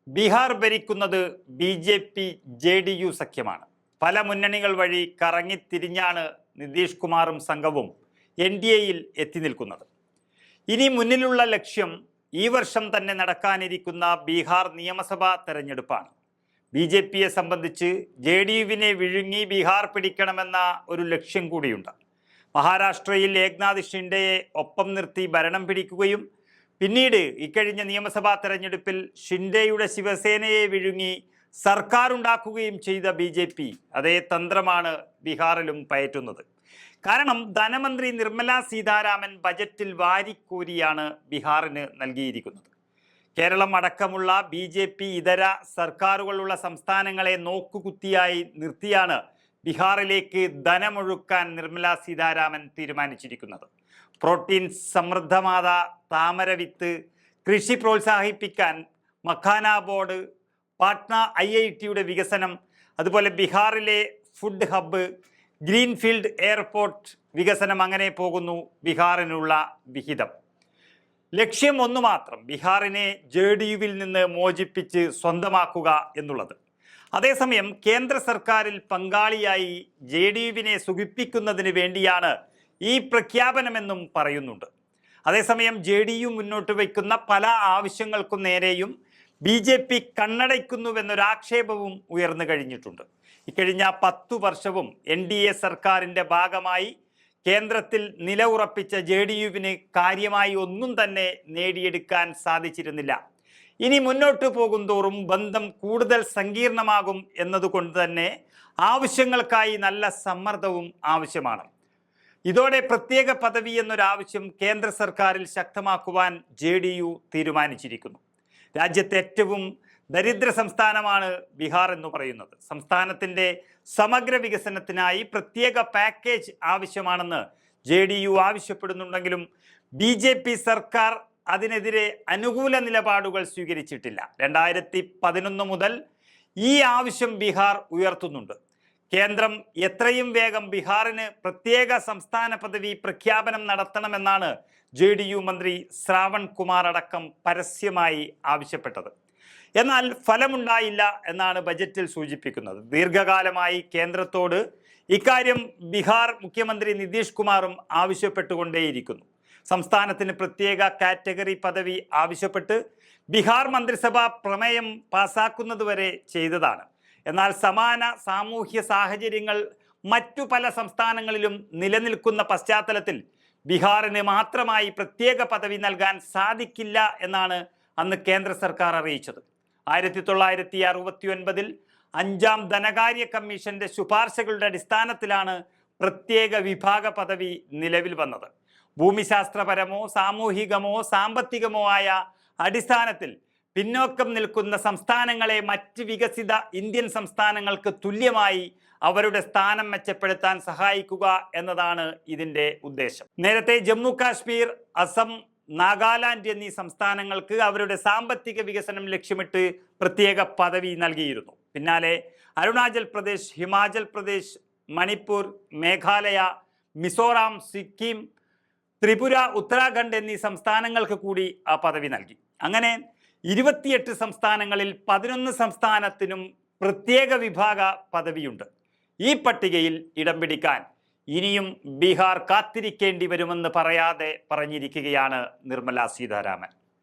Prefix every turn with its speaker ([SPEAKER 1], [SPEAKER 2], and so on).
[SPEAKER 1] ബീഹാർ ഭരിക്കുന്നത് ബി.ജെ.പി. ജെ.ഡി.യു സഖ്യമാണ്. പല മുന്നണികൾ വഴി കറങ്ങിത്തിരിഞ്ഞാണ് നിതീഷ് കുമാറും സംഘവും എൻ.ഡി.എയിൽ എത്തി നിൽക്കുന്നത്. ഇനി മുന്നിലുള്ള ലക്ഷ്യം ഈ വർഷം തന്നെ നടക്കാനിരിക്കുന്ന ബീഹാർ നിയമസഭാ തെരഞ്ഞെടുപ്പാണ്. ബി.ജെ.പിയെ സംബന്ധിച്ച് ജെ.ഡി.യുവിനെ വിഴുങ്ങി ബീഹാർ പിടിക്കണമെന്ന ഒരു ലക്ഷ്യം കൂടിയുണ്ട്. മഹാരാഷ്ട്രയിൽ ഏക്നാഥ് ഷിൻഡെയെ ഒപ്പം നിർത്തി ഭരണം പിടിക്കുകയും പിന്നീട് ഇക്കഴിഞ്ഞ നിയമസഭാ തെരഞ്ഞെടുപ്പിൽ ഷിൻഡെയുടെ ശിവസേനയെ വിഴുങ്ങി സർക്കാർ ഉണ്ടാക്കുകയും ചെയ്ത ബി.ജെ.പി. അതേ തന്ത്രമാണ് ബീഹാറിലും പയറ്റുന്നത്. കാരണം ധനമന്ത്രി നിർമ്മല സീതാരാമൻ ബജറ്റിൽ വാരിക്കോരിയാണ് ബീഹാറിന് നൽകിയിരിക്കുന്നത്. കേരളം അടക്കമുള്ള ബി.ജെ.പി. ഇതര സർക്കാരുകളുള്ള സംസ്ഥാനങ്ങളെ നോക്കുകുത്തിയായി നിർത്തിയാണ് ബീഹാറിലേക്ക് ധനമൊഴുക്കാൻ നിർമ്മല സീതാരാമൻ തീരുമാനിച്ചിരിക്കുന്നത്. പ്രോട്ടീൻ സമൃദ്ധമായ താമരവിത്ത്, കൃഷി പ്രോത്സാഹിപ്പിക്കാൻ മഖാന ബോർഡ്, പാട്ന IIT വികസനം, അതുപോലെ ബീഹാറിലെ ഫുഡ് ഹബ്ബ്, ഗ്രീൻഫീൽഡ് എയർപോർട്ട് വികസനം, അങ്ങനെ പോകുന്നു ബീഹാറിനുള്ള വിഹിതം. ലക്ഷ്യം ഒന്നു മാത്രം, ബീഹാറിനെ ജെ.ഡി.യുവിൽ നിന്ന് മോചിപ്പിച്ച് സ്വന്തമാക്കുക എന്നുള്ളത്. അതേസമയം കേന്ദ്ര സർക്കാരിൽ പങ്കാളിയായി ജെ.ഡി.യുവിനെ സുഖിപ്പിക്കുന്നതിന് വേണ്ടിയാണ് ഈ പ്രഖ്യാപനമെന്നും പറയുന്നുണ്ട്. അതേസമയം ജെ.ഡി.യു മുന്നോട്ട് വയ്ക്കുന്ന പല ആവശ്യങ്ങൾക്കും നേരെയും ബി.ജെ.പി. കണ്ണടയ്ക്കുന്നുവെന്നൊരാക്ഷേപവും ഉയർന്നു കഴിഞ്ഞിട്ടുണ്ട്. ഇക്കഴിഞ്ഞ 10 വർഷവും NDA സർക്കാരിൻ്റെ ഭാഗമായി കേന്ദ്രത്തിൽ നില ഉറപ്പിച്ച ജെ.ഡി.യുവിന് കാര്യമായി ഒന്നും തന്നെ നേടിയെടുക്കാൻ സാധിച്ചിരുന്നില്ല. ഇനി മുന്നോട്ട് പോകുന്തോറും ബന്ധം കൂടുതൽ സങ്കീർണമാകും എന്നതുകൊണ്ട് തന്നെ ആവശ്യങ്ങൾക്കായി നല്ല സമ്മർദ്ദവും ആവശ്യമാണ്. ഇതോടെ പ്രത്യേക പദവി എന്നൊരാവശ്യം കേന്ദ്ര സർക്കാരിൽ ശക്തമാക്കുവാൻ ജെ.ഡി.യു തീരുമാനിച്ചിരിക്കുന്നു. രാജ്യത്തെ ഏറ്റവും ദരിദ്ര സംസ്ഥാനമാണ് ബീഹാർ എന്ന് പറയുന്നത്. സംസ്ഥാനത്തിൻ്റെ സമഗ്ര വികസനത്തിനായി പ്രത്യേക പാക്കേജ് ആവശ്യമാണെന്ന് ജെ.ഡി.യു ആവശ്യപ്പെടുന്നുണ്ടെങ്കിലും ബി.ജെ.പി. സർക്കാർ അതിനെതിരെ അനുകൂല നിലപാടുകൾ സ്വീകരിച്ചിട്ടില്ല. 2011 മുതൽ ഈ ആവശ്യം ബീഹാർ ഉയർത്തുന്നുണ്ട്. കേന്ദ്രം എത്രയും വേഗം ബീഹാറിന് പ്രത്യേക സംസ്ഥാന പദവി പ്രഖ്യാപനം നടത്തണമെന്നാണ് ജെ.ഡി.യു മന്ത്രി ശ്രാവൺ കുമാർ അടക്കം പരസ്യമായി ആവശ്യപ്പെട്ടത്. എന്നാൽ ഫലമുണ്ടായില്ല എന്നാണ് ബജറ്റിൽ സൂചിപ്പിക്കുന്നത്. ദീർഘകാലമായി കേന്ദ്രത്തോട് ഇക്കാര്യം ബീഹാർ മുഖ്യമന്ത്രി നിതീഷ് കുമാറും ആവശ്യപ്പെട്ടുകൊണ്ടേയിരിക്കുന്നു. സംസ്ഥാനത്തിന് പ്രത്യേക കാറ്റഗറി പദവി ആവശ്യപ്പെട്ട് ബീഹാർ മന്ത്രിസഭ പ്രമേയം പാസാക്കുന്നതുവരെ ചെയ്തതാണ്. എന്നാൽ സമാന സാമൂഹ്യ സാഹചര്യങ്ങൾ മറ്റു പല സംസ്ഥാനങ്ങളിലും നിലനിൽക്കുന്ന പശ്ചാത്തലത്തിൽ ബീഹാറിന് മാത്രമായി പ്രത്യേക പദവി നൽകാൻ സാധിക്കില്ല എന്നാണ് അന്ന് കേന്ദ്ര സർക്കാർ അറിയിച്ചത്. 1969 5ാം ധനകാര്യ കമ്മീഷന്റെ ശുപാർശകളുടെ അടിസ്ഥാനത്തിലാണ് പ്രത്യേക വിഭാഗ പദവി നിലവിൽ വന്നത്. ഭൂമിശാസ്ത്രപരമോ സാമൂഹികമോ സാമ്പത്തികമോ ആയ അടിസ്ഥാനത്തിൽ പിന്നോക്കം നിൽക്കുന്ന സംസ്ഥാനങ്ങളെ മറ്റ് വികസിത ഇന്ത്യൻ സംസ്ഥാനങ്ങൾക്ക് തുല്യമായി അവരുടെ സ്ഥാനം മെച്ചപ്പെടുത്താൻ സഹായിക്കുക എന്നതാണ് ഇതിൻ്റെ ഉദ്ദേശം. നേരത്തെ ജമ്മു കാശ്മീർ, അസം, നാഗാലാൻഡ് എന്നീ സംസ്ഥാനങ്ങൾക്ക് അവരുടെ സാമ്പത്തിക വികസനം ലക്ഷ്യമിട്ട് പ്രത്യേക പദവി നൽകിയിരുന്നു. പിന്നാലെ അരുണാചൽ പ്രദേശ്, ഹിമാചൽ പ്രദേശ്, മണിപ്പൂർ, മേഘാലയ, മിസോറാം, സിക്കിം, ത്രിപുര, ഉത്തരാഖണ്ഡ് എന്നീ സംസ്ഥാനങ്ങൾക്ക് കൂടി ആ പദവി നൽകി. അങ്ങനെ 28 സംസ്ഥാനങ്ങളിൽ 11 സംസ്ഥാനത്തിനും പ്രത്യേക വിഭാഗ പദവിയുണ്ട്. ഈ പട്ടികയിൽ ഇടം പിടിക്കാൻ ഇനിയും ബീഹാർ കാത്തിരിക്കേണ്ടി വരുമെന്ന് പറയാതെ പറഞ്ഞിരിക്കുകയാണ് നിർമ്മല സീതാരാമൻ.